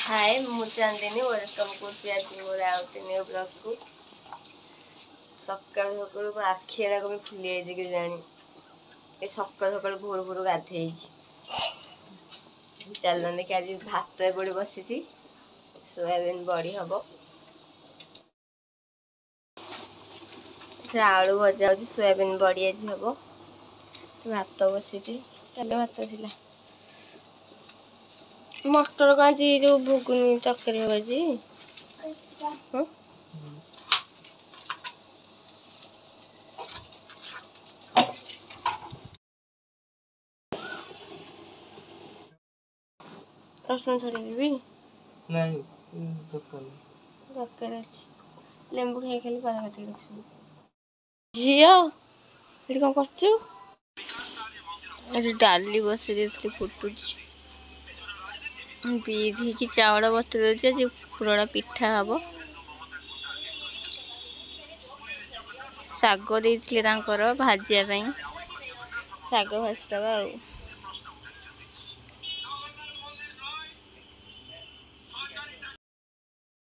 हाय मु चांदिनी वेलकम करছি ଆଜି ମୋର ଆଉ ନ୍ୟୁ ବ୍ଲଗ କୁ। ସକାଳୁ ସକାଳୁ ମୋ ଆଖି ଏରାକ ବି ଫୁଲି ଯାଇଛି କେଜାଣି ଏ ସକାଳୁ ସକାଳୁ ଭୋରୁ ଭୋରୁ ଗାଧେଇକି। ଚାଲନ୍ତି କି ଆଜି ଭାତ ଏପଟେ ବସିଛି ସୋୟାବିନ ବଢି ହବ, ଆଳୁ ଭଜା ହଉଛି, ସୋୟାବିନ ବଢି ଆଜି ହବ, ଭାତ ବସିଛି, କାଲି ଭାତ ଥିଲା। मटर का जो भुगनी तरकारी हवा जी रसुन छड़ी नहीं दरकार लेंबू खाई खाली पाला काटिक रख झील कौन कर डाली बस फुटुच विधि की चाउल बतु पुराणा पिठा हम शाग देते भाजापी शाग भाजदबा।